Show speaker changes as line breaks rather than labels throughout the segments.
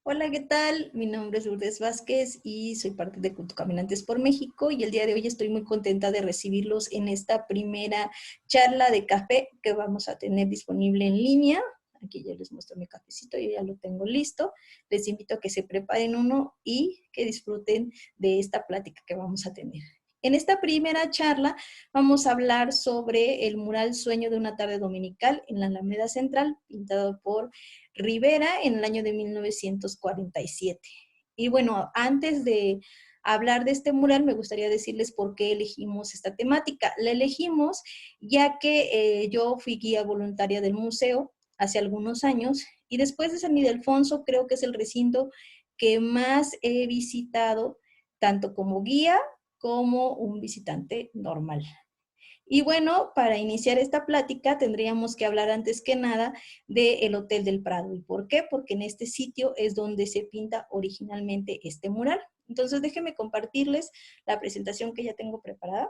Hola, ¿qué tal? Mi nombre es Lourdes Vázquez y soy parte de Culto Caminantes por México y el día de hoy estoy muy contenta de recibirlos en esta primera charla de café que vamos a tener disponible en línea. Aquí ya les muestro mi cafecito, yo ya lo tengo listo. Les invito a que se preparen uno y que disfruten de esta plática que vamos a tener. En esta primera charla vamos a hablar sobre el mural Sueño de una tarde dominical en la Alameda Central, pintado por Rivera en el año de 1947. Y bueno, antes de hablar de este mural, me gustaría decirles por qué elegimos esta temática. La elegimos ya que yo fui guía voluntaria del museo hace algunos años y después de San Ildefonso creo que es el recinto que más he visitado, tanto como guía como un visitante normal. Y bueno, para iniciar esta plática tendríamos que hablar antes que nada del Hotel del Prado. ¿Y por qué? Porque en este sitio es donde se pinta originalmente este mural. Entonces déjenme compartirles la presentación que ya tengo preparada.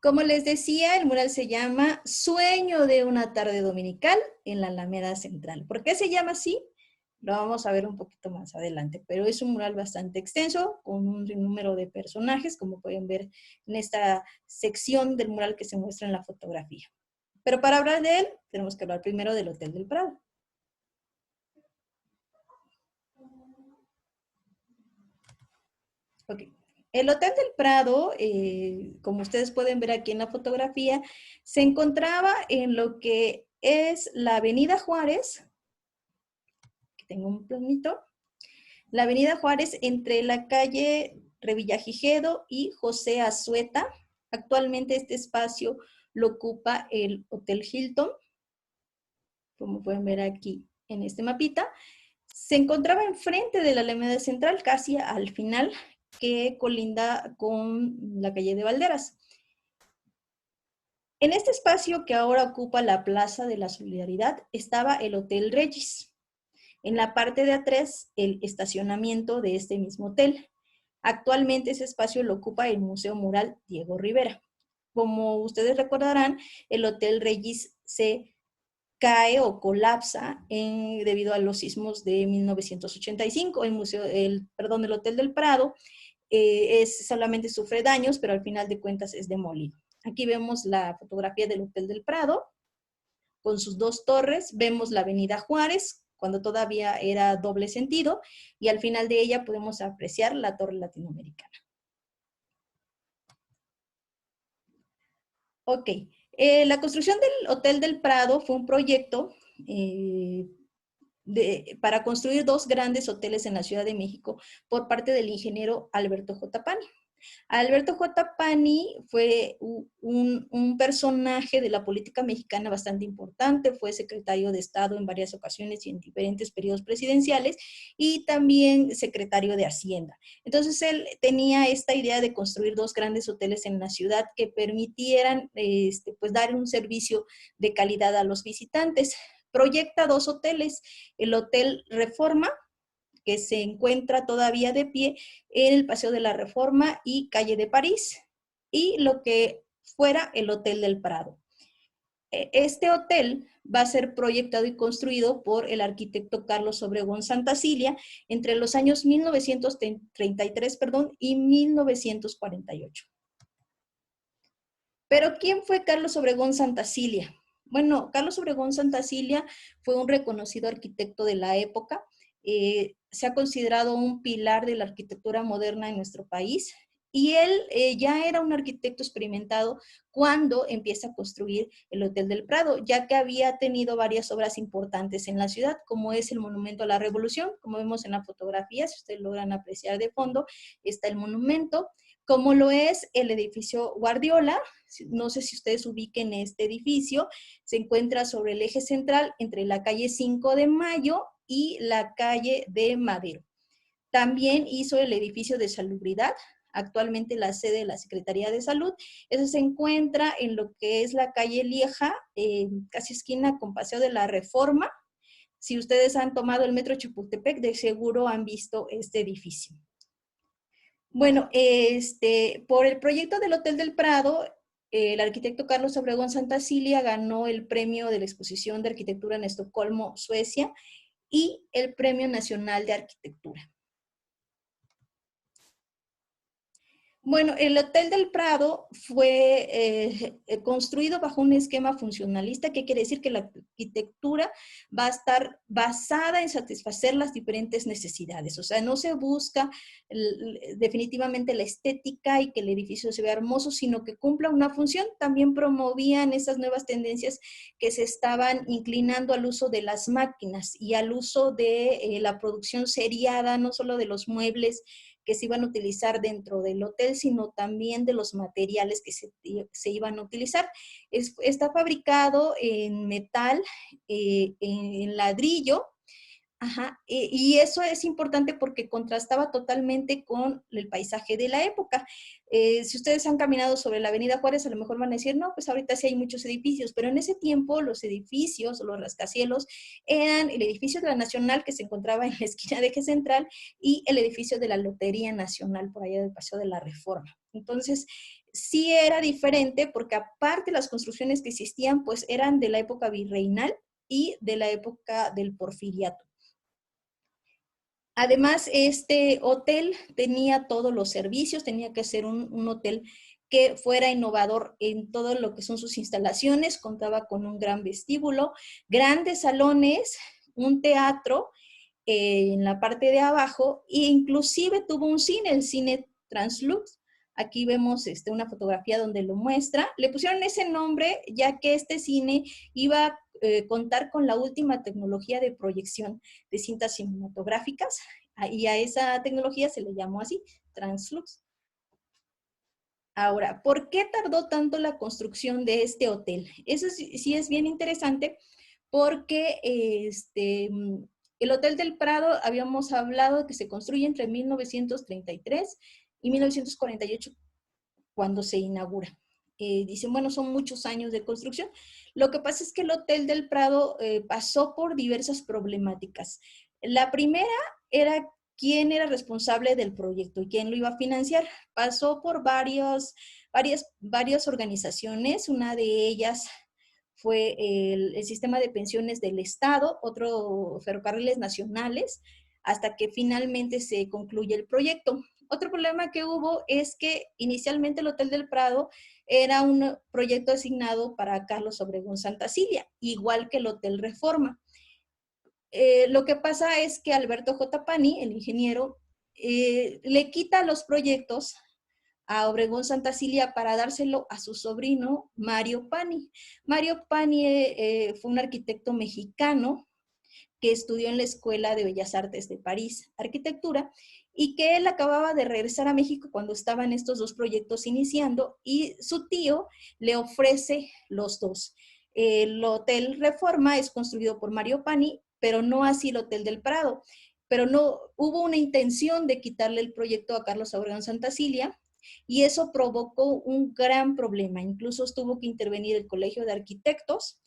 Como les decía, el mural se llama Sueño de una tarde dominical en la Alameda Central. ¿Por qué se llama así? Lo vamos a ver un poquito más adelante, pero es un mural bastante extenso, con un número de personajes, como pueden ver en esta sección del mural que se muestra en la fotografía. Pero para hablar de él, tenemos que hablar primero del Hotel del Prado. Ok. El Hotel del Prado, como ustedes pueden ver aquí en la fotografía, se encontraba en lo que es la Avenida Juárez, que tengo un planito, la Avenida Juárez entre la calle Revillagigedo y José Azueta. Actualmente este espacio lo ocupa el Hotel Hilton, como pueden ver aquí en este mapita. Se encontraba enfrente de la Alameda Central, casi al final, que colinda con la calle de Valderas. En este espacio que ahora ocupa la Plaza de la Solidaridad estaba el Hotel Regis. En la parte de atrás, el estacionamiento de este mismo hotel. Actualmente ese espacio lo ocupa el Museo Mural Diego Rivera. Como ustedes recordarán, el Hotel Regis se cae o colapsa debido a los sismos de 1985. El Hotel del Prado solamente sufre daños, pero al final de cuentas es demolido. Aquí vemos la fotografía del Hotel del Prado con sus dos torres. Vemos la Avenida Juárez, cuando todavía era doble sentido, y al final de ella podemos apreciar la Torre Latinoamericana. Ok, la construcción del Hotel del Prado fue un proyecto para construir dos grandes hoteles en la Ciudad de México por parte del ingeniero Alberto J. Pani. Alberto J. Pani fue un personaje de la política mexicana bastante importante, fue secretario de Estado en varias ocasiones y en diferentes periodos presidenciales, y también secretario de Hacienda. Entonces él tenía esta idea de construir dos grandes hoteles en la ciudad que permitieran pues dar un servicio de calidad a los visitantes. Proyecta dos hoteles, el Hotel Reforma, que se encuentra todavía de pie en el Paseo de la Reforma y Calle de París, y lo que fuera el Hotel del Prado. Este hotel va a ser proyectado y construido por el arquitecto Carlos Obregón Santacilia entre los años 1933 y 1948. Pero ¿quién fue Carlos Obregón Santacilia? Bueno, Carlos Obregón Santacilia fue un reconocido arquitecto de la época. Se ha considerado un pilar de la arquitectura moderna en nuestro país. Y él ya era un arquitecto experimentado cuando empieza a construir el Hotel del Prado, ya que había tenido varias obras importantes en la ciudad, como es el Monumento a la Revolución, como vemos en la fotografía, si ustedes logran apreciar de fondo, está el monumento, como lo es el edificio Guardiola. No sé si ustedes ubiquen este edificio, se encuentra sobre el eje central entre la calle 5 de Mayo y la calle de Madero. También hizo el edificio de Salubridad, actualmente la sede de la Secretaría de Salud. Eso se encuentra en lo que es la calle Lieja, casi esquina con Paseo de la Reforma. Si ustedes han tomado el metro Chapultepec, de seguro han visto este edificio. Bueno, por el proyecto del Hotel del Prado, el arquitecto Carlos Obregón Santacilia ganó el premio de la exposición de arquitectura en Estocolmo, Suecia, y el Premio Nacional de Arquitectura. Bueno, el Hotel del Prado fue construido bajo un esquema funcionalista, que quiere decir que la arquitectura va a estar basada en satisfacer las diferentes necesidades. O sea, no se busca definitivamente la estética y que el edificio se vea hermoso, sino que cumpla una función. También promovían esas nuevas tendencias que se estaban inclinando al uso de las máquinas y al uso de la producción seriada, no solo de los muebles que se iban a utilizar dentro del hotel, sino también de los materiales que se iban a utilizar. Está fabricado en metal, en ladrillo. Ajá, y eso es importante porque contrastaba totalmente con el paisaje de la época. Si ustedes han caminado sobre la Avenida Juárez, a lo mejor van a decir, no, pues ahorita sí hay muchos edificios, pero en ese tiempo los edificios, los rascacielos, eran el edificio de la Nacional, que se encontraba en la esquina de Eje Central, y el edificio de la Lotería Nacional, por allá del Paseo de la Reforma. Entonces, sí era diferente porque aparte las construcciones que existían, pues eran de la época virreinal y de la época del Porfiriato. Además, este hotel tenía todos los servicios, tenía que ser un hotel que fuera innovador en todo lo que son sus instalaciones, contaba con un gran vestíbulo, grandes salones, un teatro en la parte de abajo, e inclusive tuvo un cine, el cine Translux. Aquí vemos una fotografía donde lo muestra. Le pusieron ese nombre ya que este cine iba a contar con la última tecnología de proyección de cintas cinematográficas, y a esa tecnología se le llamó así, Translux. Ahora, ¿por qué tardó tanto la construcción de este hotel? Eso sí es bien interesante porque el Hotel del Prado, habíamos hablado que se construye entre 1933 y 1948 cuando se inaugura. Dicen, bueno, son muchos años de construcción. Lo que pasa es que el Hotel del Prado pasó por diversas problemáticas. La primera era quién era responsable del proyecto y quién lo iba a financiar. Pasó por varias organizaciones, una de ellas fue el sistema de pensiones del Estado, otro Ferrocarriles Nacionales, hasta que finalmente se concluye el proyecto. Otro problema que hubo es que inicialmente el Hotel del Prado era un proyecto asignado para Carlos Obregón Santacilia, igual que el Hotel Reforma. Lo que pasa es que Alberto J. Pani, el ingeniero, le quita los proyectos a Obregón Santacilia para dárselo a su sobrino Mario Pani. Mario Pani fue un arquitecto mexicano que estudió en la Escuela de Bellas Artes de París, arquitectura, y que él acababa de regresar a México cuando estaban estos dos proyectos iniciando, y su tío le ofrece los dos. El Hotel Reforma es construido por Mario Pani, pero no así el Hotel del Prado. Pero no hubo una intención de quitarle el proyecto a Carlos Obregón Santacilia, y eso provocó un gran problema. Incluso tuvo que intervenir el Colegio de Arquitectos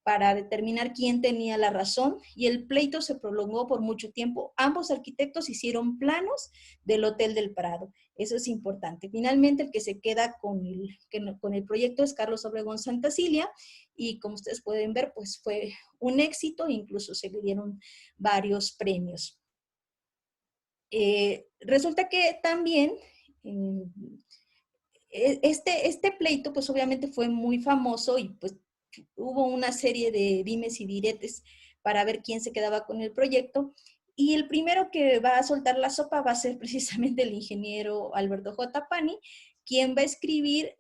para determinar quién tenía la razón, y el pleito se prolongó por mucho tiempo. Ambos arquitectos hicieron planos del Hotel del Prado. Eso es importante. Finalmente, el que se queda con el proyecto es Carlos Obregón Santacilia, y como ustedes pueden ver, pues fue un éxito, incluso se le dieron varios premios. Resulta que también este pleito, pues obviamente fue muy famoso, y pues hubo una serie de dimes y diretes para ver quién se quedaba con el proyecto, y el primero que va a soltar la sopa va a ser precisamente el ingeniero Alberto J. Pani, quien va a escribir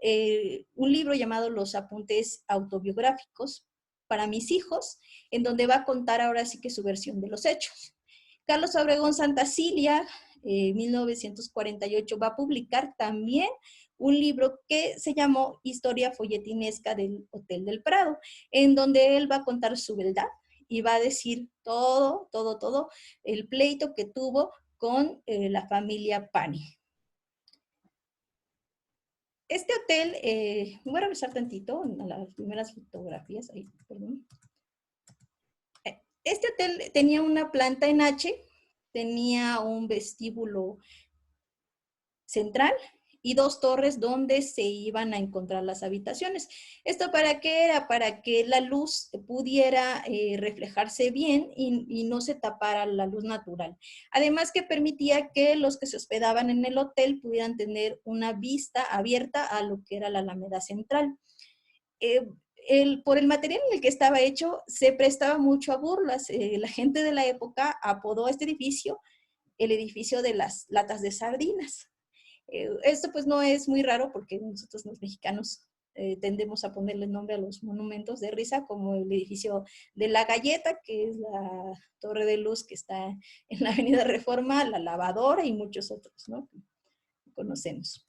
un libro llamado Los Apuntes Autobiográficos para mis hijos, en donde va a contar ahora sí que su versión de los hechos. Carlos Obregón Santacilia, 1948, va a publicar también un libro que se llamó Historia Folletinesca del Hotel del Prado, en donde él va a contar su verdad y va a decir todo el pleito que tuvo con la familia Pani. Este hotel, voy a regresar tantito a las primeras fotografías, ahí, perdón. Este hotel tenía una planta en H, tenía un vestíbulo central y dos torres donde se iban a encontrar las habitaciones. ¿Esto para qué era? Para que la luz pudiera reflejarse bien y no se tapara la luz natural. Además que permitía que los que se hospedaban en el hotel pudieran tener una vista abierta a lo que era la Alameda Central. Por el material en el que estaba hecho, se prestaba mucho a burlas. La gente de la época apodó a este edificio el edificio de las latas de sardinas. Esto pues no es muy raro porque nosotros los mexicanos tendemos a ponerle nombre a los monumentos de risa, como el edificio de la Galleta, que es la torre de luz que está en la Avenida Reforma, la lavadora y muchos otros, ¿no? Que conocemos.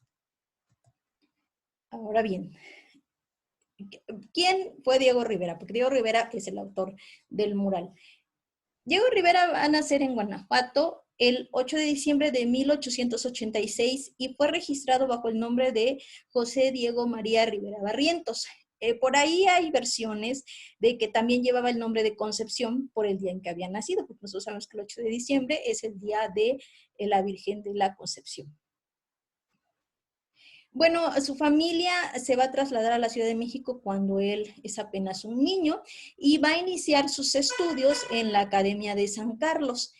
Ahora bien, ¿quién fue Diego Rivera? Porque Diego Rivera es el autor del mural. Diego Rivera va a nacer en Guanajuato el 8 de diciembre de 1886 y fue registrado bajo el nombre de José Diego María Rivera Barrientos. Por ahí hay versiones de que también llevaba el nombre de Concepción por el día en que había nacido, porque nosotros sabemos que el 8 de diciembre es el día de la Virgen de la Concepción. Bueno, su familia se va a trasladar a la Ciudad de México cuando él es apenas un niño y va a iniciar sus estudios en la Academia de San Carlos.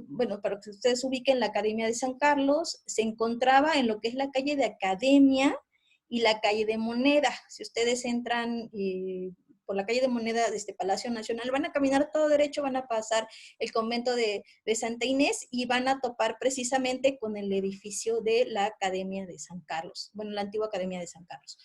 Bueno, para que ustedes ubiquen, la Academia de San Carlos se encontraba en lo que es la calle de Academia y la calle de Moneda. Si ustedes entran por la calle de Moneda de este Palacio Nacional, van a caminar todo derecho, van a pasar el convento de Santa Inés y van a topar precisamente con el edificio de la Academia de San Carlos, bueno, la antigua Academia de San Carlos.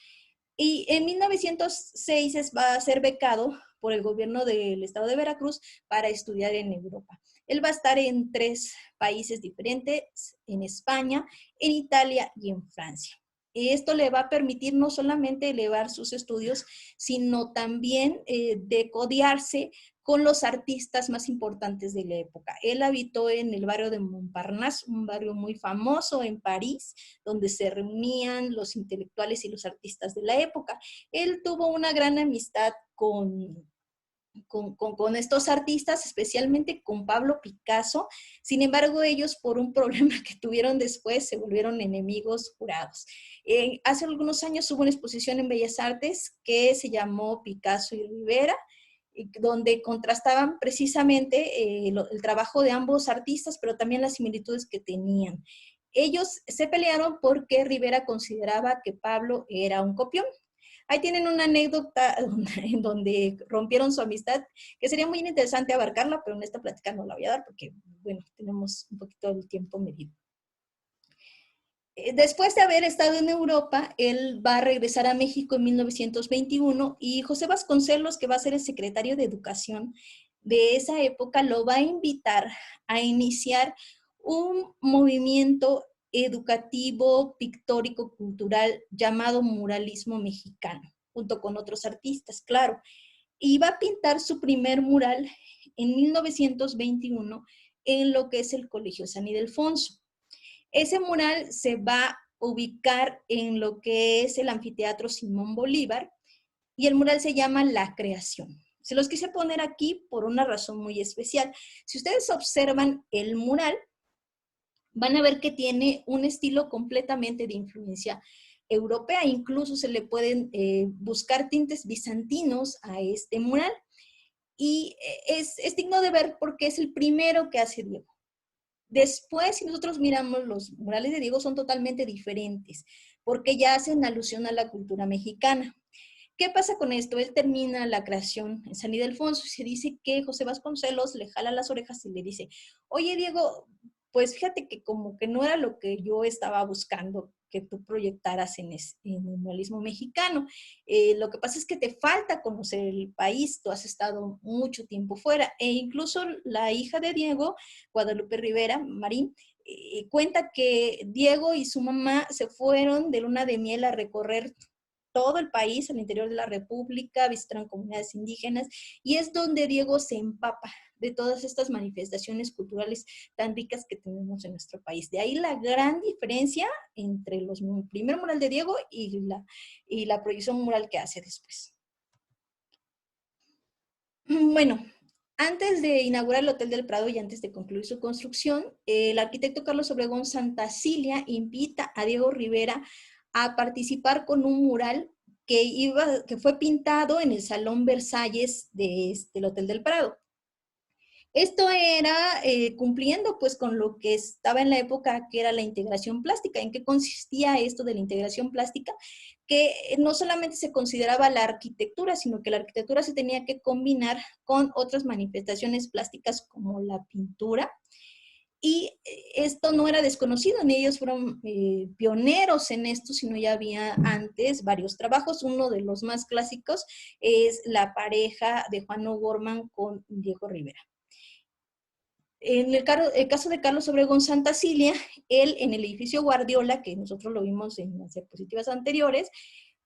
Y en 1906 va a ser becado por el gobierno del estado de Veracruz para estudiar en Europa. Él va a estar en 3 países diferentes, en España, en Italia y en Francia. Esto le va a permitir no solamente elevar sus estudios, sino también decodiarse con los artistas más importantes de la época. Él habitó en el barrio de Montparnasse, un barrio muy famoso en París, donde se reunían los intelectuales y los artistas de la época. Él tuvo una gran amistad con estos artistas, especialmente con Pablo Picasso. Sin embargo, ellos por un problema que tuvieron después se volvieron enemigos jurados. Hace algunos años hubo una exposición en Bellas Artes que se llamó Picasso y Rivera, donde contrastaban precisamente el trabajo de ambos artistas, pero también las similitudes que tenían. Ellos se pelearon porque Rivera consideraba que Pablo era un copión. Ahí tienen una anécdota en donde rompieron su amistad, que sería muy interesante abarcarla, pero en esta plática no la voy a dar porque, bueno, tenemos un poquito el tiempo medido. Después de haber estado en Europa, él va a regresar a México en 1921 y José Vasconcelos, que va a ser el secretario de Educación de esa época, lo va a invitar a iniciar un movimiento educativo, pictórico, cultural llamado muralismo mexicano, junto con otros artistas, claro. Y va a pintar su primer mural en 1921 en lo que es el Colegio San Ildefonso. Ese mural se va a ubicar en lo que es el Anfiteatro Simón Bolívar y el mural se llama La Creación. Se los quise poner aquí por una razón muy especial. Si ustedes observan el mural, van a ver que tiene un estilo completamente de influencia europea. Incluso se le pueden buscar tintes bizantinos a este mural. Y es digno de ver porque es el primero que hace Diego. Después, si nosotros miramos los murales de Diego, son totalmente diferentes, porque ya hacen alusión a la cultura mexicana. ¿Qué pasa con esto? Él termina la creación en San Ildefonso y se dice que José Vasconcelos le jala las orejas y le dice, oye Diego, pues fíjate que como que no era lo que yo estaba buscando que tú proyectaras en el muralismo mexicano. Lo que pasa es que te falta conocer el país, tú has estado mucho tiempo fuera, e incluso la hija de Diego, Guadalupe Rivera, Marín, cuenta que Diego y su mamá se fueron de luna de miel a recorrer todo el país, al interior de la República, visitaron comunidades indígenas, y es donde Diego se empapa de todas estas manifestaciones culturales tan ricas que tenemos en nuestro país. De ahí la gran diferencia entre el primer mural de Diego y la proyección mural que hace después. Bueno, Antes de inaugurar el Hotel del Prado y antes de concluir su construcción, el arquitecto Carlos Obregón Santacilia invita a Diego Rivera a participar con un mural que fue pintado en el Salón Versalles del Hotel del Prado. Esto era cumpliendo pues con lo que estaba en la época, que era la integración plástica. ¿En qué consistía esto de la integración plástica? Que no solamente se consideraba la arquitectura, sino que la arquitectura se tenía que combinar con otras manifestaciones plásticas como la pintura. Y esto no era desconocido, ni ellos fueron pioneros en esto, sino ya había antes varios trabajos. Uno de los más clásicos es la pareja de Juan O'Gorman con Diego Rivera. En el caso de Carlos Obregón Santacilia, él en el edificio Guardiola, que nosotros lo vimos en las diapositivas anteriores,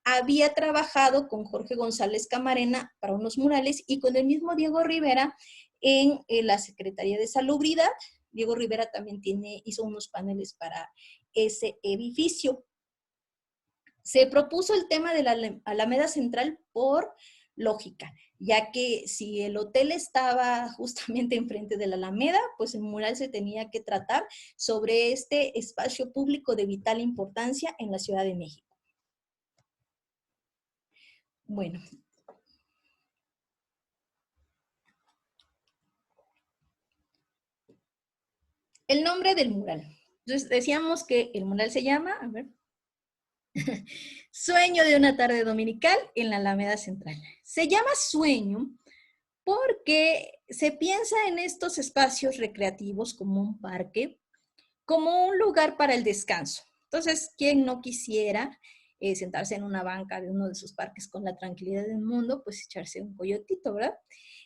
había trabajado con Jorge González Camarena para unos murales y con el mismo Diego Rivera en la Secretaría de Salubridad. Diego Rivera también hizo unos paneles para ese edificio. Se propuso el tema de la Alameda Central por lógica, ya que si el hotel estaba justamente enfrente de la Alameda, pues el mural se tenía que tratar sobre este espacio público de vital importancia en la Ciudad de México. Bueno. El nombre del mural. Entonces decíamos que el mural se llama, a ver, Sueño de una tarde dominical en la Alameda Central. Se llama Sueño porque se piensa en estos espacios recreativos como un parque, como un lugar para el descanso. Entonces, ¿quién no quisiera sentarse en una banca de uno de sus parques con la tranquilidad del mundo, pues echarse un coyotito, ¿verdad?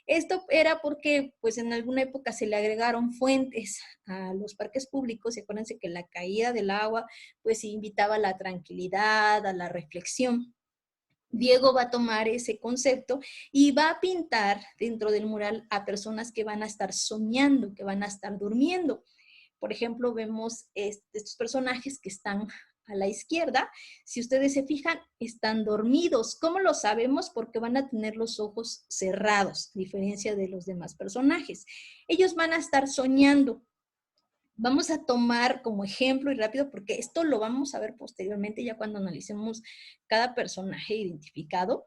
Esto era porque, pues en alguna época se le agregaron fuentes a los parques públicos, y acuérdense que la caída del agua, pues invitaba a la tranquilidad, a la reflexión. Diego va a tomar ese concepto y va a pintar dentro del mural a personas que van a estar soñando, que van a estar durmiendo. Por ejemplo, vemos estos personajes que están a la izquierda. Si ustedes se fijan, están dormidos. ¿Cómo lo sabemos? Porque van a tener los ojos cerrados, a diferencia de los demás personajes. Ellos van a estar soñando. Vamos a tomar como ejemplo y rápido, porque esto lo vamos a ver posteriormente ya cuando analicemos cada personaje identificado.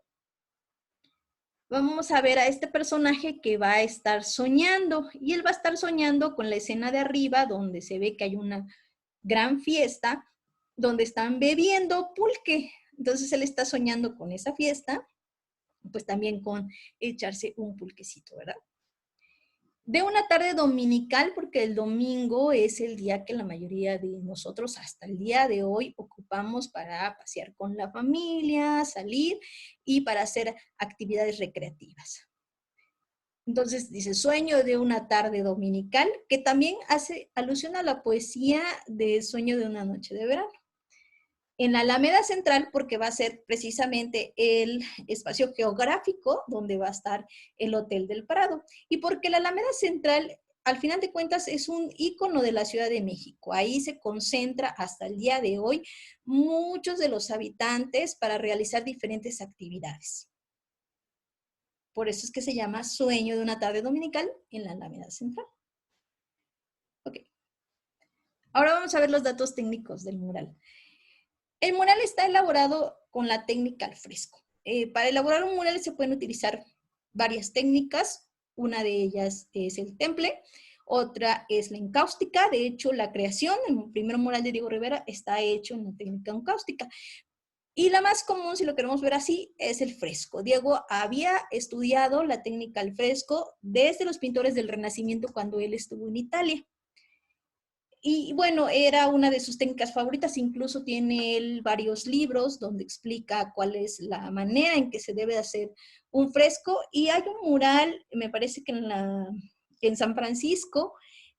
Vamos a ver a este personaje que va a estar soñando, y él va a estar soñando con la escena de arriba donde se ve que hay una gran fiesta donde están bebiendo pulque. Entonces él está soñando con esa fiesta, pues también con echarse un pulquecito, ¿verdad? De una tarde dominical, porque el domingo es el día que la mayoría de nosotros hasta el día de hoy ocupamos para pasear con la familia, salir y para hacer actividades recreativas. Entonces dice, sueño de una tarde dominical, que también hace alusión a la poesía de Sueño de una noche de verano. En la Alameda Central, porque va a ser precisamente el espacio geográfico donde va a estar el Hotel del Prado. Y porque la Alameda Central, al final de cuentas, es un ícono de la Ciudad de México. Ahí se concentra hasta el día de hoy muchos de los habitantes para realizar diferentes actividades. Por eso es que se llama Sueño de una tarde dominical en la Alameda Central. Ok. Ahora vamos a ver los datos técnicos del mural. El mural está elaborado con la técnica al fresco. Para elaborar un mural se pueden utilizar varias técnicas. Una de ellas es el temple, otra es la encáustica. De hecho, la creación, el primer mural de Diego Rivera está hecho en la técnica encáustica. Y la más común, si lo queremos ver así, es el fresco. Diego había estudiado la técnica al fresco desde los pintores del Renacimiento cuando él estuvo en Italia. Y bueno, era una de sus técnicas favoritas, incluso tiene él varios libros donde explica cuál es la manera en que se debe hacer un fresco. Y hay un mural, me parece que en San Francisco,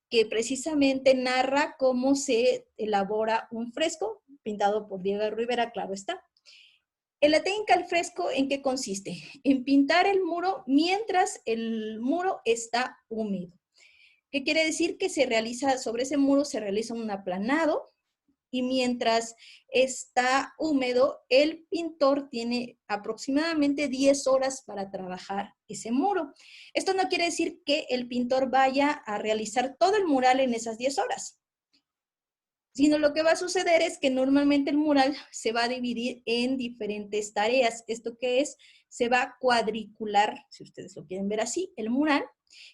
que precisamente narra cómo se elabora un fresco, pintado por Diego Rivera, claro está. En la técnica al fresco, ¿en qué consiste? En pintar el muro mientras el muro está húmedo. ¿Qué quiere decir? Que se realiza, sobre ese muro se realiza un aplanado, y mientras está húmedo, el pintor tiene aproximadamente 10 horas para trabajar ese muro. Esto no quiere decir que el pintor vaya a realizar todo el mural en esas 10 horas, sino lo que va a suceder es que normalmente el mural se va a dividir en diferentes tareas. ¿Esto qué es? Se va a cuadricular, si ustedes lo quieren ver así, el mural,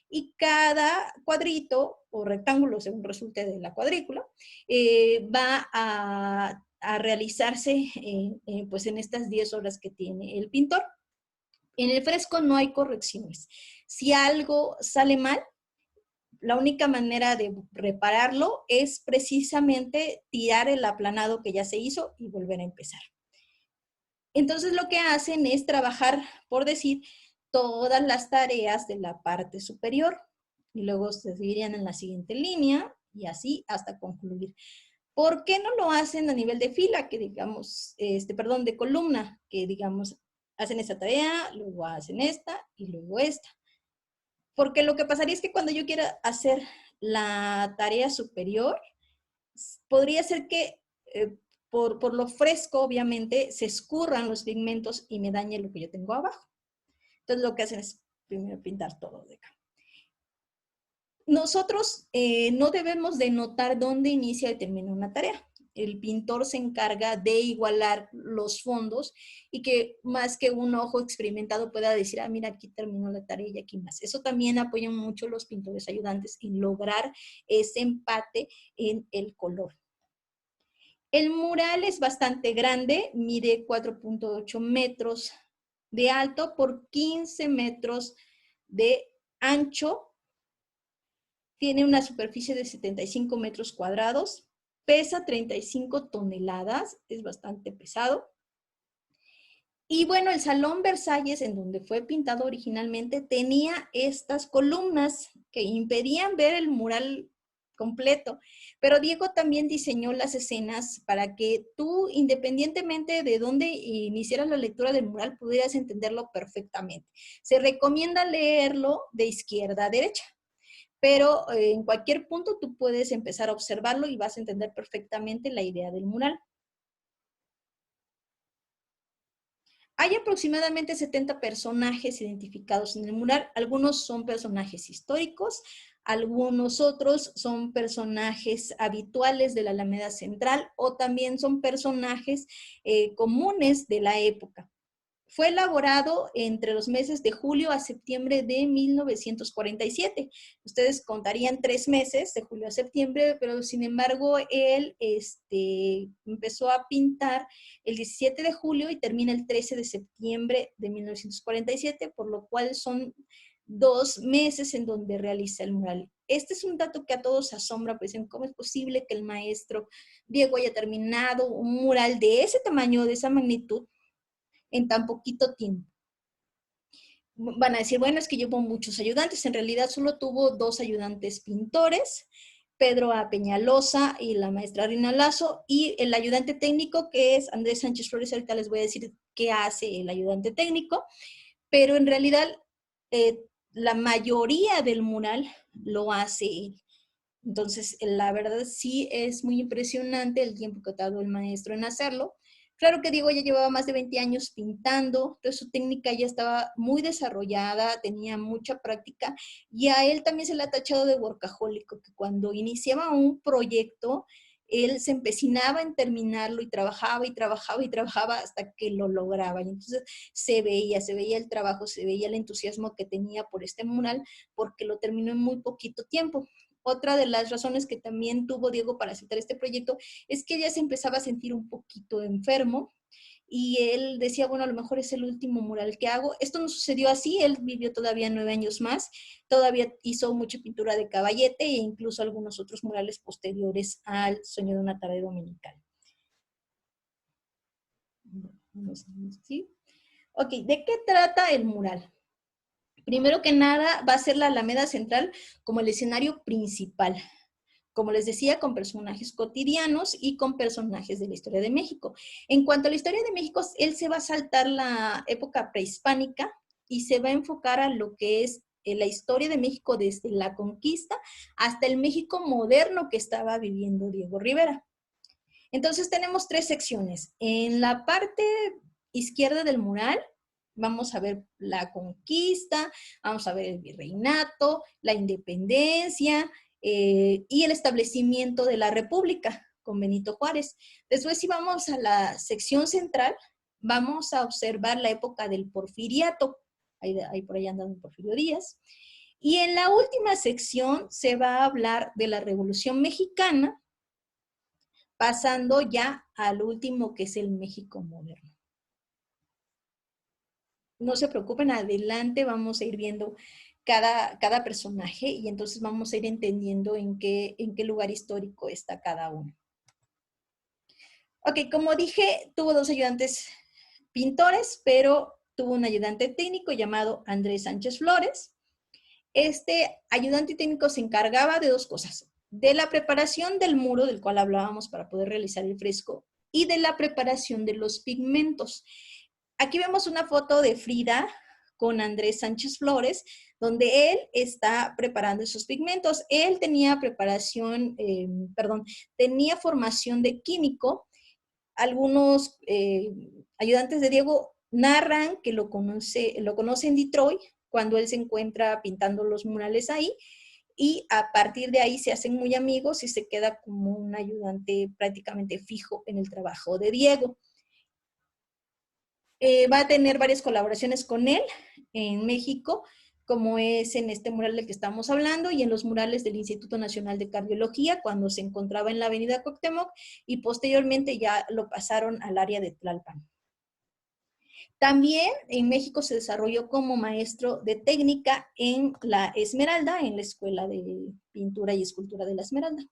y cada cuadrito o rectángulo, según resulte de la cuadrícula, va a realizarse pues en estas 10 horas que tiene el pintor. En el fresco no hay correcciones. Si algo sale mal, la única manera de repararlo es precisamente tirar el aplanado que ya se hizo y volver a empezar. Entonces lo que hacen es trabajar, por decir, todas las tareas de la parte superior y luego se dividirían en la siguiente línea y así hasta concluir. ¿Por qué no lo hacen a nivel de fila, que digamos, perdón, de columna, que digamos, hacen esta tarea, luego hacen esta y luego esta? Porque lo que pasaría es que cuando yo quiera hacer la tarea superior, podría ser que por lo fresco, obviamente, se escurran los pigmentos y me dañe lo que yo tengo abajo. Entonces lo que hacen es primero pintar todo de acá. Nosotros no debemos de notar dónde inicia y termina una tarea. El pintor se encarga de igualar los fondos y que más que un ojo experimentado pueda decir, ah, mira, aquí terminó la tarea y aquí más. Eso también apoya mucho los pintores ayudantes en lograr ese empate en el color. El mural es bastante grande, mide 4.8 metros de alto por 15 metros de ancho. Tiene una superficie de 75 metros cuadrados, pesa 35 toneladas, es bastante pesado. Y bueno, el Salón Versalles, en donde fue pintado originalmente, tenía estas columnas que impedían ver el mural completo. Pero Diego también diseñó las escenas para que tú, independientemente de dónde iniciaras la lectura del mural, pudieras entenderlo perfectamente. Se recomienda leerlo de izquierda a derecha, pero en cualquier punto tú puedes empezar a observarlo y vas a entender perfectamente la idea del mural. Hay aproximadamente 70 personajes identificados en el mural. Algunos son personajes históricos, algunos otros son personajes habituales de la Alameda Central o también son personajes comunes de la época. Fue elaborado entre los meses de julio a septiembre de 1947. Ustedes contarían 3 meses, de julio a septiembre, pero sin embargo él empezó a pintar el 17 de julio y termina el 13 de septiembre de 1947, por lo cual son 2 meses en donde realiza el mural. Este es un dato que a todos asombra, pues dicen, ¿cómo es posible que el maestro Diego haya terminado un mural de ese tamaño, de esa magnitud, en tan poquito tiempo? Van a decir, bueno, es que llevo muchos ayudantes. En realidad solo tuvo 2 ayudantes pintores, Pedro A. Peñalosa y la maestra Rina Lazo, y el ayudante técnico, que es Andrés Sánchez Flores. Ahorita les voy a decir qué hace el ayudante técnico, pero en realidad la mayoría del mural lo hace él. Entonces, la verdad sí es muy impresionante el tiempo que ha dado el maestro en hacerlo. Claro que Diego ya llevaba más de 20 años pintando, entonces su técnica ya estaba muy desarrollada, tenía mucha práctica, y a él también se le ha tachado de workahólico, que cuando iniciaba un proyecto, él se empecinaba en terminarlo y trabajaba y trabajaba y trabajaba hasta que lo lograba. Y entonces se veía el trabajo, se veía el entusiasmo que tenía por este mural, porque lo terminó en muy poquito tiempo. Otra de las razones que también tuvo Diego para aceptar este proyecto es que ya se empezaba a sentir un poquito enfermo y él decía, bueno, a lo mejor es el último mural que hago. Esto no sucedió así, él vivió todavía 9 años más, todavía hizo mucha pintura de caballete e incluso algunos otros murales posteriores al Sueño de una tarde dominical. ¿Sí? Ok, ¿de qué trata el mural? Primero que nada, va a ser la Alameda Central como el escenario principal. Como les decía, con personajes cotidianos y con personajes de la historia de México. En cuanto a la historia de México, él se va a saltar la época prehispánica y se va a enfocar a lo que es la historia de México desde la conquista hasta el México moderno que estaba viviendo Diego Rivera. Entonces tenemos 3 secciones. En la parte izquierda del mural vamos a ver la conquista, vamos a ver el virreinato, la independencia y el establecimiento de la República con Benito Juárez. Después, si vamos a la sección central, vamos a observar la época del porfiriato. Ahí por ahí andan Porfirio Díaz. Y en la última sección se va a hablar de la Revolución Mexicana, pasando ya al último, que es el México moderno. No se preocupen, adelante vamos a ir viendo cada personaje y entonces vamos a ir entendiendo en qué lugar histórico está cada uno. Ok, como dije, tuvo 2 ayudantes pintores, pero tuvo un ayudante técnico llamado Andrés Sánchez Flores. Este ayudante técnico se encargaba de 2 cosas: de la preparación del muro del cual hablábamos para poder realizar el fresco y de la preparación de los pigmentos. Aquí vemos una foto de Frida con Andrés Sánchez Flores, donde él está preparando esos pigmentos. Él tenía tenía formación de químico. Algunos ayudantes de Diego narran que lo conoce en Detroit, cuando él se encuentra pintando los murales ahí, y a partir de ahí se hacen muy amigos y se queda como un ayudante prácticamente fijo en el trabajo de Diego. Va a tener varias colaboraciones con él en México, como es en este mural del que estamos hablando y en los murales del Instituto Nacional de Cardiología, cuando se encontraba en la avenida Cuauhtémoc, y posteriormente ya lo pasaron al área de Tlalpan. También en México se desarrolló como maestro de técnica en la Esmeralda, en la Escuela de Pintura y Escultura de la Esmeralda.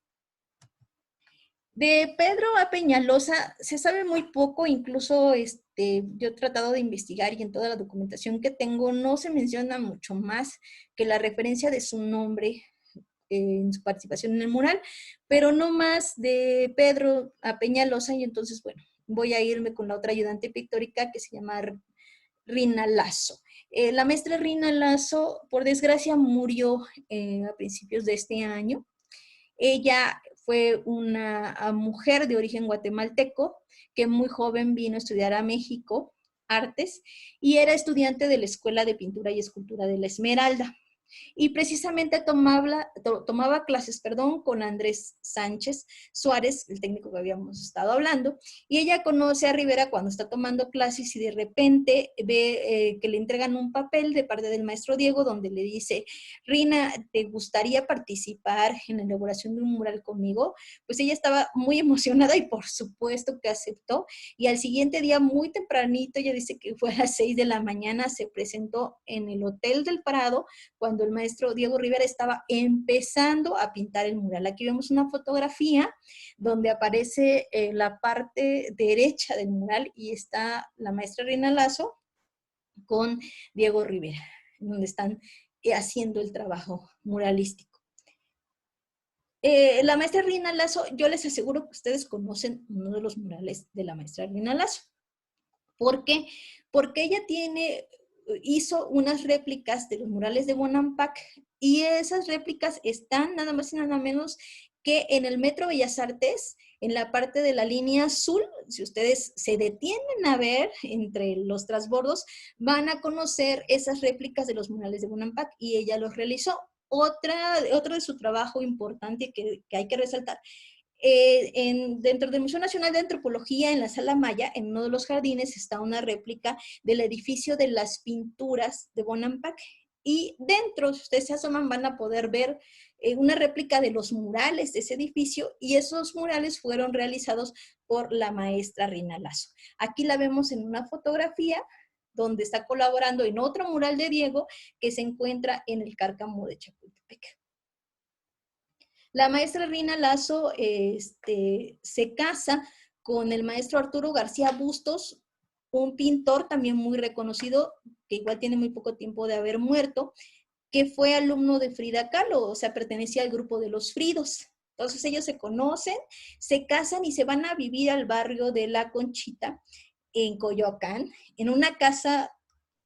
De Pedro A. Peñalosa se sabe muy poco, incluso yo he tratado de investigar y en toda la documentación que tengo no se menciona mucho más que la referencia de su nombre en su participación en el mural, pero no más de Pedro A. Peñalosa, y entonces, bueno, voy a irme con la otra ayudante pictórica que se llama Rina Lazo. La maestra Rina Lazo, por desgracia, murió a principios de este año. Ella fue una mujer de origen guatemalteco que muy joven vino a estudiar a México artes y era estudiante de la Escuela de Pintura y Escultura de la Esmeralda. Y precisamente tomaba clases con Andrés Sánchez Suárez, el técnico que habíamos estado hablando, y ella conoce a Rivera cuando está tomando clases y de repente ve que le entregan un papel de parte del maestro Diego donde le dice: Rina, ¿te gustaría participar en la elaboración de un mural conmigo? Pues ella estaba muy emocionada y por supuesto que aceptó, y al siguiente día muy tempranito, ella dice que fue a las 6 de la mañana, se presentó en el Hotel del Prado cuando el maestro Diego Rivera estaba empezando a pintar el mural. Aquí vemos una fotografía donde aparece la parte derecha del mural y está la maestra Rina Lazo con Diego Rivera, donde están haciendo el trabajo muralístico. La maestra Rina Lazo, yo les aseguro que ustedes conocen uno de los murales de la maestra Rina Lazo. ¿Por qué? Porque ella hizo unas réplicas de los murales de Bonampak y esas réplicas están nada más y nada menos que en el Metro Bellas Artes, en la parte de la línea azul. Si ustedes se detienen a ver entre los transbordos, van a conocer esas réplicas de los murales de Bonampak y ella los realizó. Otro de su trabajo importante que hay que resaltar. Dentro del Museo Nacional de Antropología, en la Sala Maya, en uno de los jardines, está una réplica del edificio de las pinturas de Bonampak. Y dentro, si ustedes se asoman, van a poder ver una réplica de los murales de ese edificio, y esos murales fueron realizados por la maestra Rina Lazo. Aquí la vemos en una fotografía donde está colaborando en otro mural de Diego que se encuentra en el Cárcamo de Chapultepec. La maestra Rina Lazo se casa con el maestro Arturo García Bustos, un pintor también muy reconocido, que igual tiene muy poco tiempo de haber muerto, que fue alumno de Frida Kahlo, o sea, pertenecía al grupo de los Fridos. Entonces ellos se conocen, se casan y se van a vivir al barrio de La Conchita, en Coyoacán, en una casa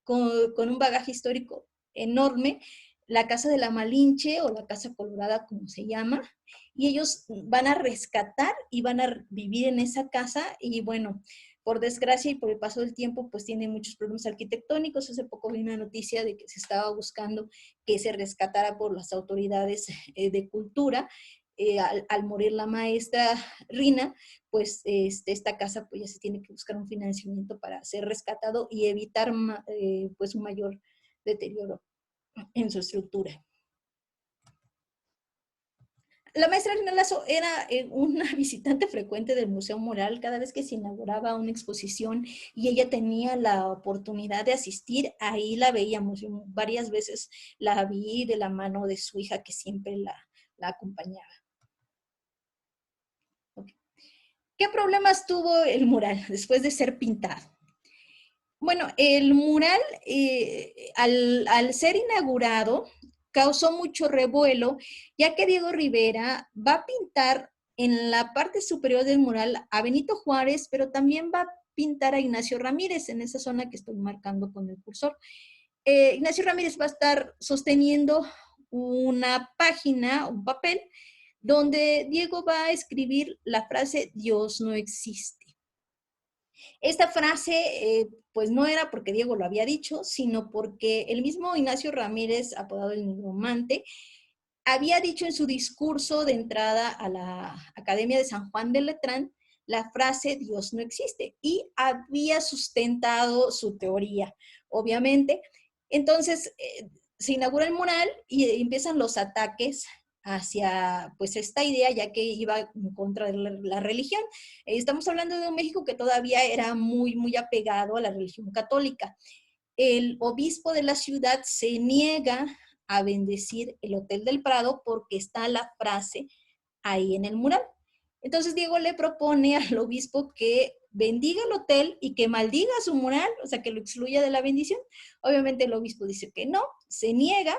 con un bagaje histórico enorme. la Casa de la Malinche o la Casa Colorada, como se llama, y ellos van a rescatar y van a vivir en esa casa y bueno, por desgracia y por el paso del tiempo, pues tiene muchos problemas arquitectónicos. Hace poco vi una noticia de que se estaba buscando que se rescatara por las autoridades de cultura. Al morir la maestra Rina, pues esta casa pues ya se tiene que buscar un financiamiento para ser rescatado y evitar pues un mayor deterioro en su estructura. La maestra Rina Lazo era una visitante frecuente del Museo Mural cada vez que se inauguraba una exposición y ella tenía la oportunidad de asistir, ahí la veíamos. Yo varias veces la vi de la mano de su hija que siempre la acompañaba. Okay. ¿Qué problemas tuvo el mural después de ser pintado? Bueno, el mural al ser inaugurado causó mucho revuelo, ya que Diego Rivera va a pintar en la parte superior del mural a Benito Juárez, pero también va a pintar a Ignacio Ramírez en esa zona que estoy marcando con el cursor. Ignacio Ramírez va a estar sosteniendo una página, un papel, donde Diego va a escribir la frase Dios no existe. Esta frase, pues no era porque Diego lo había dicho, sino porque el mismo Ignacio Ramírez, apodado el Nigromante, había dicho en su discurso de entrada a la Academia de San Juan de Letrán la frase Dios no existe y había sustentado su teoría, obviamente. Entonces, se inaugura el mural y empiezan los ataques hacia pues esta idea, ya que iba en contra de la religión. Estamos hablando de un México que todavía era muy apegado a la religión católica. El obispo de la ciudad se niega a bendecir el Hotel del Prado porque está la frase ahí en el mural. Entonces Diego le propone al obispo que bendiga el hotel y que maldiga su mural, o sea, que lo excluya de la bendición. Obviamente el obispo dice que no, se niega,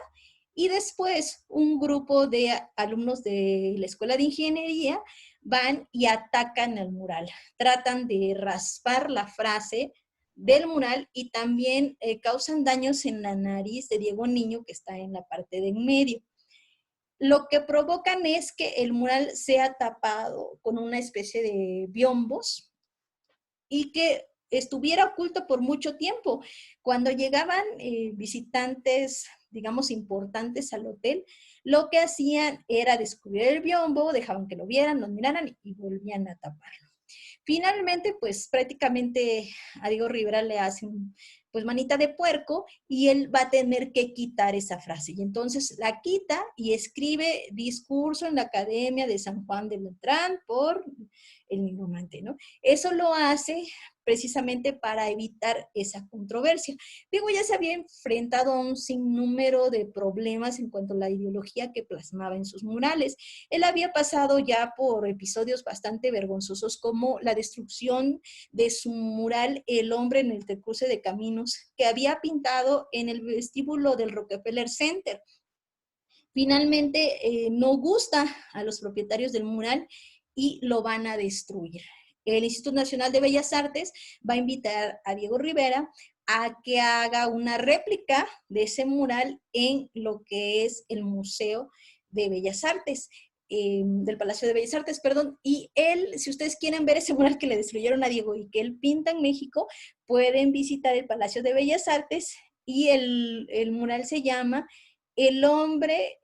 y después un grupo de alumnos de la Escuela de Ingeniería van y atacan el mural. Tratan de raspar la frase del mural y también causan daños en la nariz de Diego Niño, que está en la parte de en medio. Lo que provocan es que el mural sea tapado con una especie de biombos y que estuviera oculto por mucho tiempo. Cuando llegaban visitantes, digamos, importantes al hotel, lo que hacían era descubrir el biombo, dejaban que lo vieran, lo miraran y volvían a taparlo. Finalmente, pues prácticamente a Diego Rivera le hacen pues manita de puerco y él va a tener que quitar esa frase. Y entonces la quita y escribe discurso en la Academia de San Juan de Letrán por el Nigromante, ¿no? Eso lo hace precisamente para evitar esa controversia. Diego ya se había enfrentado a un sinnúmero de problemas en cuanto a la ideología que plasmaba en sus murales. Él había pasado ya por episodios bastante vergonzosos como la destrucción de su mural El hombre en el cruce de caminos que había pintado en el vestíbulo del Rockefeller Center. Finalmente no gusta a los propietarios del mural y lo van a destruir. El Instituto Nacional de Bellas Artes va a invitar a Diego Rivera a que haga una réplica de ese mural en lo que es el Museo de Bellas Artes, del Palacio de Bellas Artes, perdón. Y él, si ustedes quieren ver ese mural que le destruyeron a Diego y que él pinta en México, pueden visitar el Palacio de Bellas Artes y el mural se llama El hombre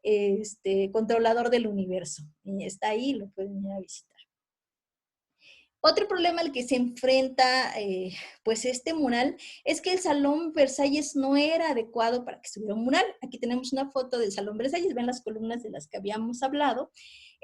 controlador del universo. Y está ahí, lo pueden ir a visitar. Otro problema al que se enfrenta pues este mural es que el Salón Versalles no era adecuado para que estuviera un mural. Aquí tenemos una foto del Salón Versalles, ven las columnas de las que habíamos hablado.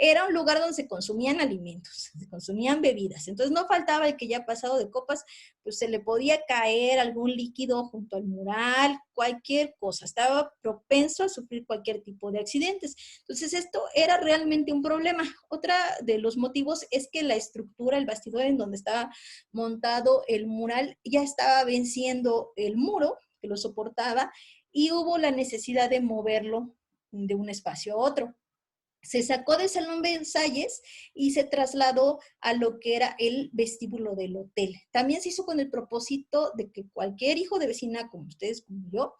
Era un lugar donde se consumían alimentos, se consumían bebidas. Entonces no faltaba el que ya pasado de copas, pues se le podía caer algún líquido junto al mural, cualquier cosa. Estaba propenso a sufrir cualquier tipo de accidentes. Entonces esto era realmente un problema. Otra de los motivos es que la estructura, el bastidor en donde estaba montado el mural, ya estaba venciendo el muro que lo soportaba y hubo la necesidad de moverlo de un espacio a otro. Se sacó del Salón Versalles y se trasladó a lo que era el vestíbulo del hotel. También se hizo con el propósito de que cualquier hijo de vecina, como ustedes, como yo,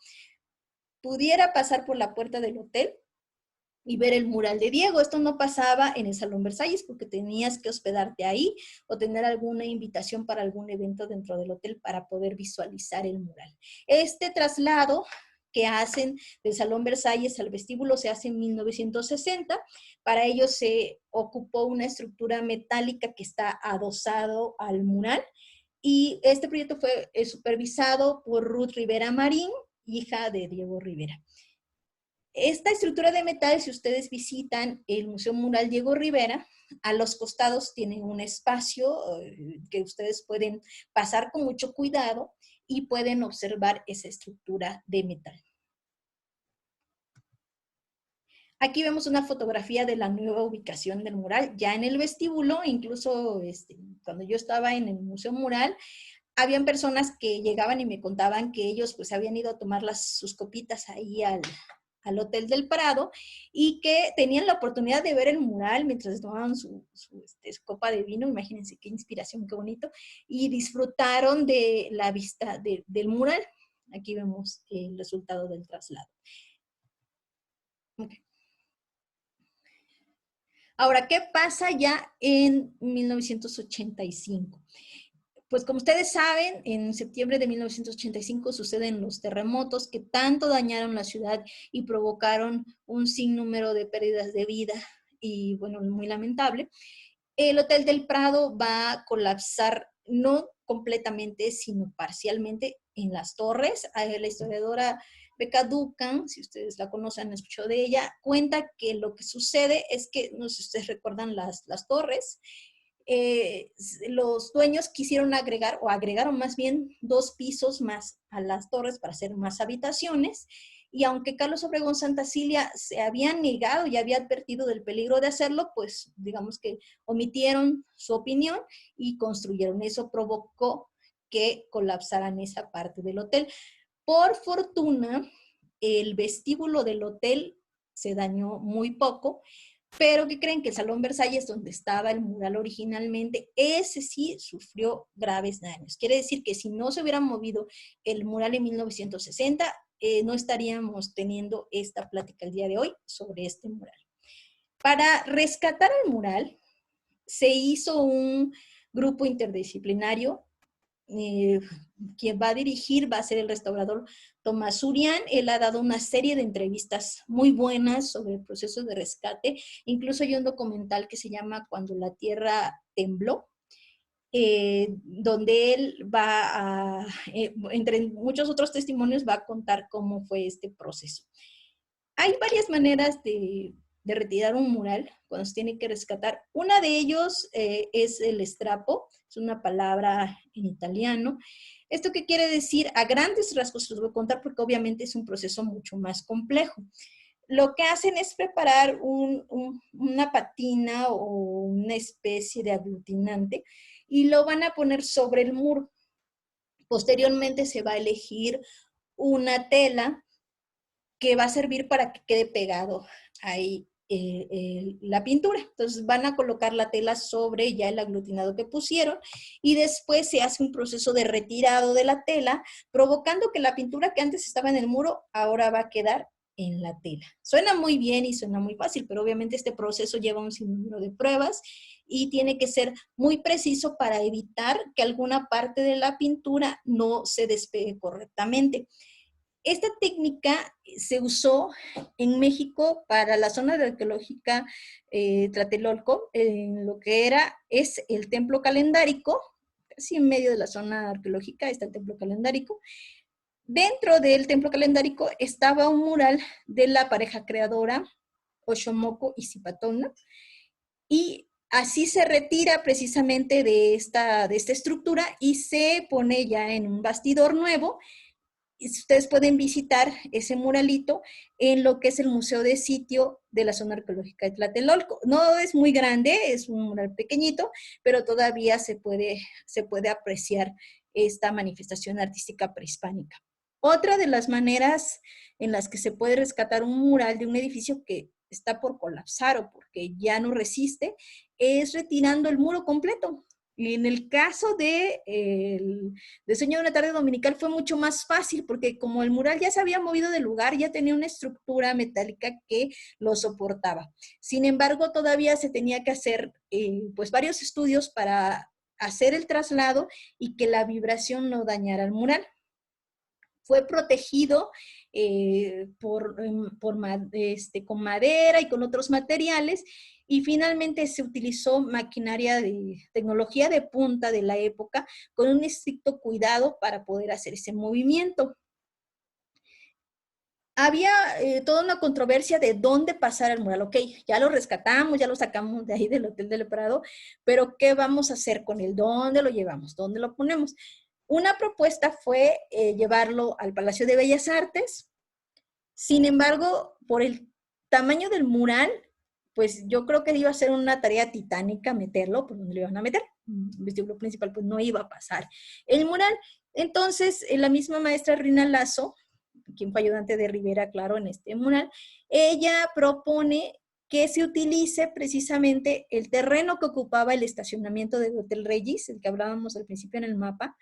pudiera pasar por la puerta del hotel y ver el mural de Diego. Esto no pasaba en el Salón Versalles porque tenías que hospedarte ahí o tener alguna invitación para algún evento dentro del hotel para poder visualizar el mural. Este traslado que hacen del Salón Versalles al vestíbulo se hace en 1960. Para ello se ocupó una estructura metálica que está adosado al mural y este proyecto fue supervisado por Ruth Rivera Marín, hija de Diego Rivera. Esta estructura de metal, si ustedes visitan el Museo Mural Diego Rivera, a los costados tienen un espacio que ustedes pueden pasar con mucho cuidado y pueden observar esa estructura de metal. Aquí vemos una fotografía de la nueva ubicación del mural, ya en el vestíbulo, incluso cuando yo estaba en el Museo Mural, habían personas que llegaban y me contaban que ellos pues habían ido a tomar sus copitas ahí al Hotel del Prado y que tenían la oportunidad de ver el mural mientras tomaban su copa de vino, imagínense qué inspiración, qué bonito, y disfrutaron de la vista del mural. Aquí vemos el resultado del traslado. Okay. Ahora, ¿qué pasa ya en 1985? Pues como ustedes saben, en septiembre de 1985 suceden los terremotos que tanto dañaron la ciudad y provocaron un sinnúmero de pérdidas de vida y, bueno, muy lamentable. El Hotel del Prado va a colapsar, no completamente, sino parcialmente en las torres. La historiadora Becca Duncan, si ustedes la conocen, han escuchado de ella, cuenta que lo que sucede es que, no sé si ustedes recuerdan las torres, los dueños quisieron agregar, o agregaron más bien 2 pisos más a las torres para hacer más habitaciones, y aunque Carlos Obregón Santa Cilia se había negado y había advertido del peligro de hacerlo, pues digamos que omitieron su opinión y construyeron. Eso provocó que colapsaran esa parte del hotel. Por fortuna, el vestíbulo del hotel se dañó muy poco, pero ¿qué creen? Que el Salón Versalles, donde estaba el mural originalmente, ese sí sufrió graves daños. Quiere decir que si no se hubiera movido el mural en 1960, no estaríamos teniendo esta plática el día de hoy sobre este mural. Para rescatar el mural, se hizo un grupo interdisciplinario. Quien va a dirigir va a ser el restaurador Tomás Urián. Él ha dado una serie de entrevistas muy buenas sobre el proceso de rescate. Incluso hay un documental que se llama Cuando la Tierra Tembló, donde él va a, entre muchos otros testimonios, va a contar cómo fue este proceso. Hay varias maneras de retirar un mural cuando se tiene que rescatar. Una de ellos es el estrapo, es una palabra en italiano. ¿Esto qué quiere decir? A grandes rasgos se los voy a contar porque obviamente es un proceso mucho más complejo. Lo que hacen es preparar una patina o una especie de aglutinante y lo van a poner sobre el muro. Posteriormente se va a elegir una tela que va a servir para que quede pegado ahí la pintura. Entonces van a colocar la tela sobre ya el aglutinado que pusieron y después se hace un proceso de retirado de la tela, provocando que la pintura que antes estaba en el muro ahora va a quedar en la tela. Suena muy bien y suena muy fácil, pero obviamente este proceso lleva un sinnúmero de pruebas y tiene que ser muy preciso para evitar que alguna parte de la pintura no se despegue correctamente. Esta técnica se usó en México para la zona arqueológica Tlatelolco, en lo que es el templo calendárico, casi en medio de la zona arqueológica está el templo calendárico. Dentro del templo calendárico estaba un mural de la pareja creadora, Oxomoco y Zipatona, y así se retira precisamente de esta estructura y se pone ya en un bastidor nuevo. Y ustedes pueden visitar ese muralito en lo que es el Museo de Sitio de la zona arqueológica de Tlatelolco. No es muy grande, es un mural pequeñito, pero todavía se puede apreciar esta manifestación artística prehispánica. Otra de las maneras en las que se puede rescatar un mural de un edificio que está por colapsar o porque ya no resiste es retirando el muro completo. En el caso de Sueño de una tarde dominical fue mucho más fácil porque como el mural ya se había movido de lugar, ya tenía una estructura metálica que lo soportaba. Sin embargo, todavía se tenía que hacer pues varios estudios para hacer el traslado y que la vibración no dañara el mural. Fue protegido con madera y con otros materiales, y finalmente se utilizó maquinaria de tecnología de punta de la época con un estricto cuidado para poder hacer ese movimiento. Había toda una controversia de dónde pasar el mural. Ok, ya lo rescatamos, ya lo sacamos de ahí del Hotel del Prado, pero ¿qué vamos a hacer con él? ¿Dónde lo llevamos? ¿Dónde lo ponemos? Una propuesta fue llevarlo al Palacio de Bellas Artes. Sin embargo, por el tamaño del mural, pues yo creo que iba a ser una tarea titánica meterlo, por donde lo iban a meter. El vestíbulo principal pues no iba a pasar el mural. Entonces, la misma maestra Rina Lazo, quien fue ayudante de Rivera, claro, en este mural, ella propone que se utilice precisamente el terreno que ocupaba el estacionamiento del Hotel Regis, el que hablábamos al principio en el mapa,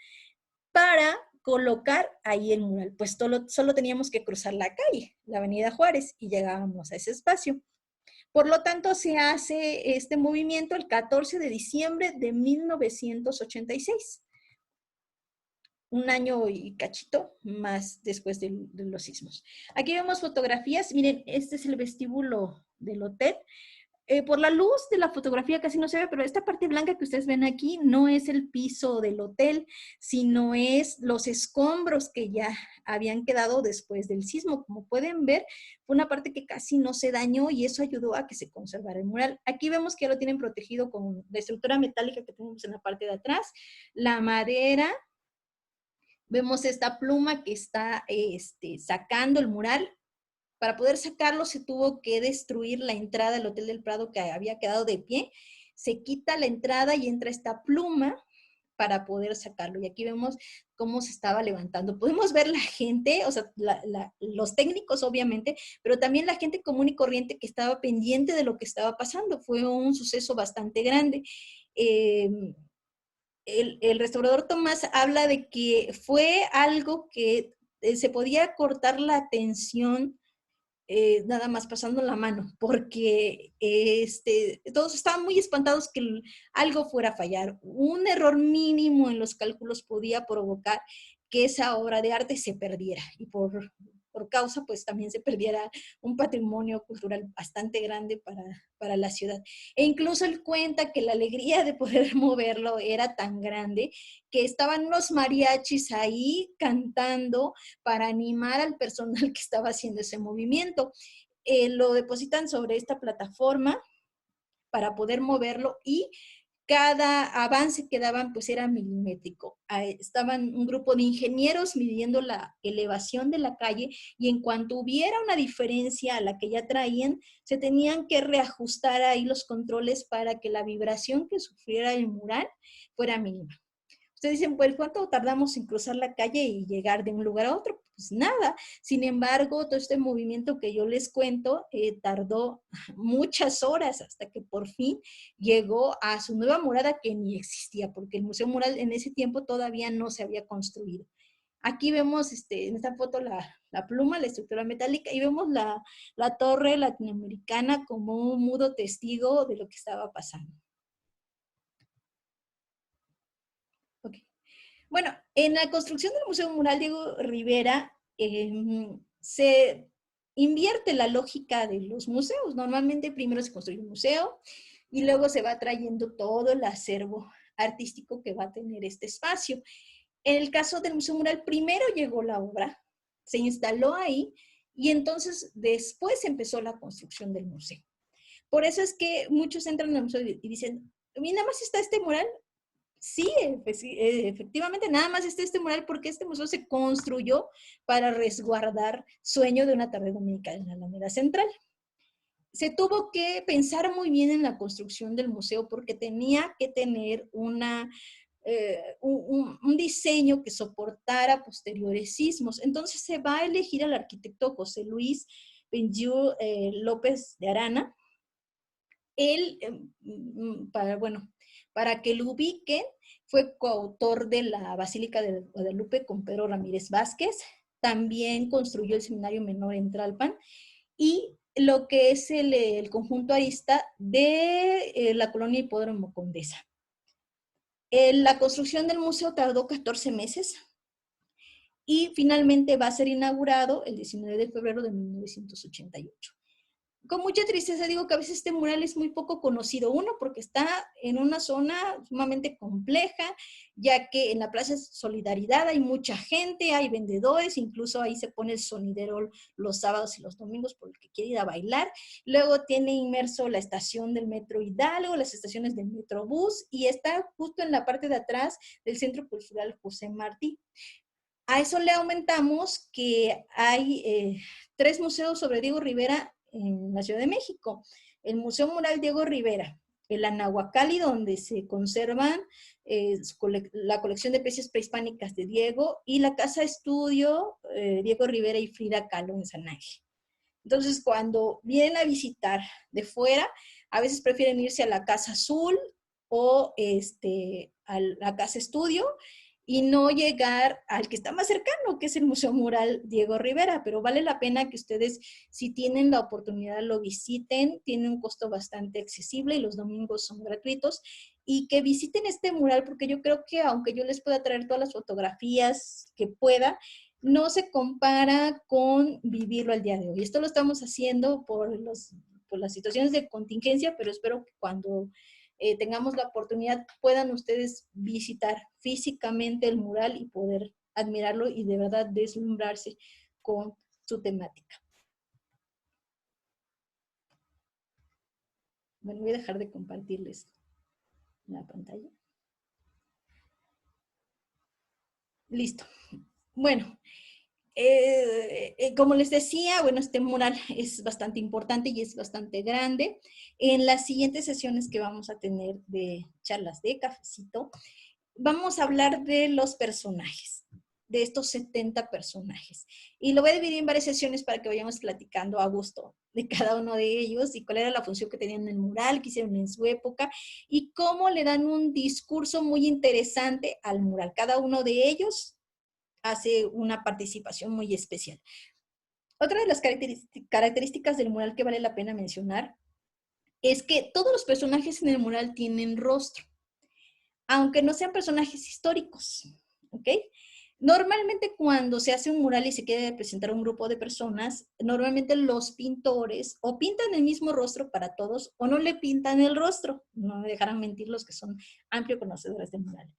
para colocar ahí el mural. Pues solo teníamos que cruzar la calle, la Avenida Juárez, y llegábamos a ese espacio. Por lo tanto, se hace este movimiento el 14 de diciembre de 1986. Un año y cachito más después de los sismos. Aquí vemos fotografías. Miren, este es el vestíbulo del hotel. Por la luz de la fotografía casi no se ve, pero esta parte blanca que ustedes ven aquí no es el piso del hotel, sino es los escombros que ya habían quedado después del sismo. Como pueden ver, fue una parte que casi no se dañó y eso ayudó a que se conservara el mural. Aquí vemos que ya lo tienen protegido con la estructura metálica que tenemos en la parte de atrás, la madera. Vemos esta pluma que está sacando el mural. Para poder sacarlo se tuvo que destruir la entrada del Hotel del Prado que había quedado de pie. Se quita la entrada y entra esta pluma para poder sacarlo. Y aquí vemos cómo se estaba levantando. Podemos ver la gente, o sea, los técnicos obviamente, pero también la gente común y corriente que estaba pendiente de lo que estaba pasando. Fue un suceso bastante grande. El restaurador Tomás habla de que fue algo que se podía cortar la tensión nada más pasando la mano, porque todos estaban muy espantados que algo fuera a fallar. Un error mínimo en los cálculos podía provocar que esa obra de arte se perdiera y por causa pues también se perdiera un patrimonio cultural bastante grande para la ciudad. E incluso él cuenta que la alegría de poder moverlo era tan grande que estaban unos mariachis ahí cantando para animar al personal que estaba haciendo ese movimiento. Lo depositan sobre esta plataforma para poder moverlo y cada avance que daban pues era milimétrico. Estaban un grupo de ingenieros midiendo la elevación de la calle y en cuanto hubiera una diferencia a la que ya traían, se tenían que reajustar ahí los controles para que la vibración que sufriera el mural fuera mínima. Ustedes dicen, pues, ¿cuánto tardamos en cruzar la calle y llegar de un lugar a otro? Pues nada. Sin embargo, todo este movimiento que yo les cuento tardó muchas horas hasta que por fin llegó a su nueva morada que ni existía, porque el Museo Mural en ese tiempo todavía no se había construido. Aquí vemos en esta foto la pluma, la estructura metálica, y vemos la torre latinoamericana como un mudo testigo de lo que estaba pasando. Ok. Bueno, en la construcción del Museo Mural Diego Rivera se invierte la lógica de los museos. Normalmente primero se construye un museo y luego se va trayendo todo el acervo artístico que va a tener este espacio. En el caso del Museo Mural, primero llegó la obra, se instaló ahí y entonces después empezó la construcción del museo. Por eso es que muchos entran al museo y dicen, nada más está este mural. Sí, efectivamente, nada más está este mural porque este museo se construyó para resguardar Sueño de una tarde dominical en la Alameda Central. Se tuvo que pensar muy bien en la construcción del museo porque tenía que tener un diseño que soportara posteriores sismos. Entonces se va a elegir al arquitecto José Luis Benjur López de Arana, Él, para que lo ubiquen, fue coautor de la Basílica de Guadalupe con Pedro Ramírez Vázquez, también construyó el Seminario Menor en Tlalpan y lo que es el conjunto arista de la colonia Hipódromo Condesa. La construcción del museo tardó 14 meses y finalmente va a ser inaugurado el 19 de febrero de 1988. Con mucha tristeza digo que a veces este mural es muy poco conocido. Uno, porque está en una zona sumamente compleja, ya que en la Plaza Solidaridad hay mucha gente, hay vendedores, incluso ahí se pone el sonidero los sábados y los domingos por el que quiere ir a bailar. Luego tiene inmerso la estación del Metro Hidalgo, las estaciones del Metrobús, y está justo en la parte de atrás del Centro Cultural José Martí. A eso le aumentamos que hay 3 museos sobre Diego Rivera en la Ciudad de México. El Museo Mural Diego Rivera, el Anahuacalli, donde se conservan la colección de piezas prehispánicas de Diego, y la Casa Estudio Diego Rivera y Frida Kahlo en San Ángel. Entonces, cuando vienen a visitar de fuera, a veces prefieren irse a la Casa Azul o a la Casa Estudio, y no llegar al que está más cercano, que es el Museo Mural Diego Rivera, pero vale la pena que ustedes, si tienen la oportunidad, lo visiten. Tiene un costo bastante accesible y los domingos son gratuitos, y que visiten este mural, porque yo creo que aunque yo les pueda traer todas las fotografías que pueda, no se compara con vivirlo al día de hoy. Esto lo estamos haciendo por las situaciones de contingencia, pero espero que cuando tengamos la oportunidad, puedan ustedes visitar físicamente el mural y poder admirarlo y de verdad deslumbrarse con su temática. Bueno, voy a dejar de compartirles la pantalla. Listo. Bueno, como les decía, bueno, este mural es bastante importante y es bastante grande. En las siguientes sesiones que vamos a tener de charlas de cafecito, vamos a hablar de los personajes, de estos 70 personajes. Y lo voy a dividir en varias sesiones para que vayamos platicando a gusto de cada uno de ellos y cuál era la función que tenían en el mural, qué hicieron en su época y cómo le dan un discurso muy interesante al mural. Cada uno de ellos hace una participación muy especial. Otra de las características del mural que vale la pena mencionar es que todos los personajes en el mural tienen rostro, aunque no sean personajes históricos, ¿ok? Normalmente cuando se hace un mural y se quiere representar a un grupo de personas, normalmente los pintores o pintan el mismo rostro para todos o no le pintan el rostro. No me dejarán mentir los que son amplios conocedores del mural.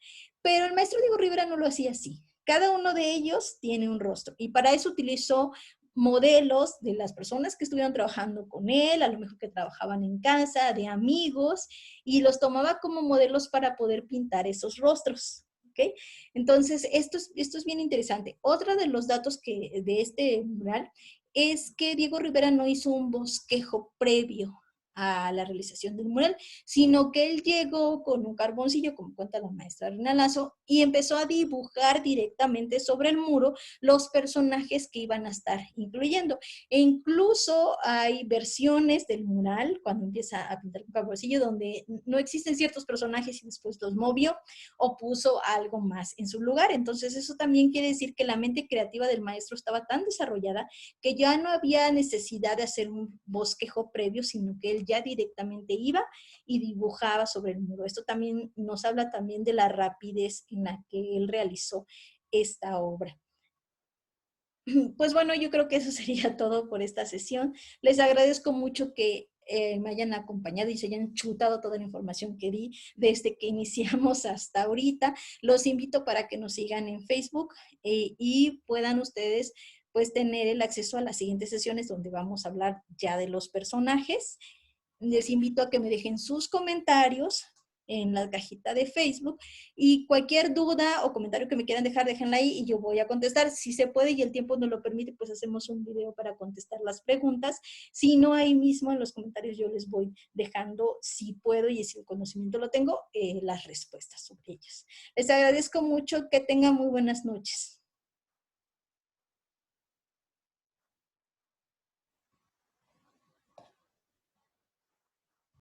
Pero el maestro Diego Rivera no lo hacía así. Cada uno de ellos tiene un rostro y para eso utilizó modelos de las personas que estuvieron trabajando con él, a lo mejor que trabajaban en casa, de amigos, y los tomaba como modelos para poder pintar esos rostros. ¿Okay? Entonces, esto es bien interesante. Otro de los datos de este mural es que Diego Rivera no hizo un bosquejo previo a la realización del mural, sino que él llegó con un carboncillo, como cuenta la maestra Rina Lazo, y empezó a dibujar directamente sobre el muro los personajes que iban a estar incluyendo. E incluso hay versiones del mural, cuando empieza a pintar con carboncillo, donde no existen ciertos personajes y después los movió o puso algo más en su lugar. Entonces eso también quiere decir que la mente creativa del maestro estaba tan desarrollada que ya no había necesidad de hacer un bosquejo previo, sino que él ya directamente iba y dibujaba sobre el muro. Esto también nos habla también de la rapidez en la que él realizó esta obra. Pues bueno, yo creo que eso sería todo por esta sesión. Les agradezco mucho que me hayan acompañado y se hayan chutado toda la información que di desde que iniciamos hasta ahorita. Los invito para que nos sigan en Facebook y puedan ustedes pues tener el acceso a las siguientes sesiones donde vamos a hablar ya de los personajes. Les invito a que me dejen sus comentarios en la cajita de Facebook y cualquier duda o comentario que me quieran dejar, déjenla ahí y yo voy a contestar. Si se puede y el tiempo nos lo permite, pues hacemos un video para contestar las preguntas. Si no, ahí mismo en los comentarios yo les voy dejando, si puedo y si el conocimiento lo tengo, las respuestas sobre ellas. Les agradezco mucho, que tengan muy buenas noches.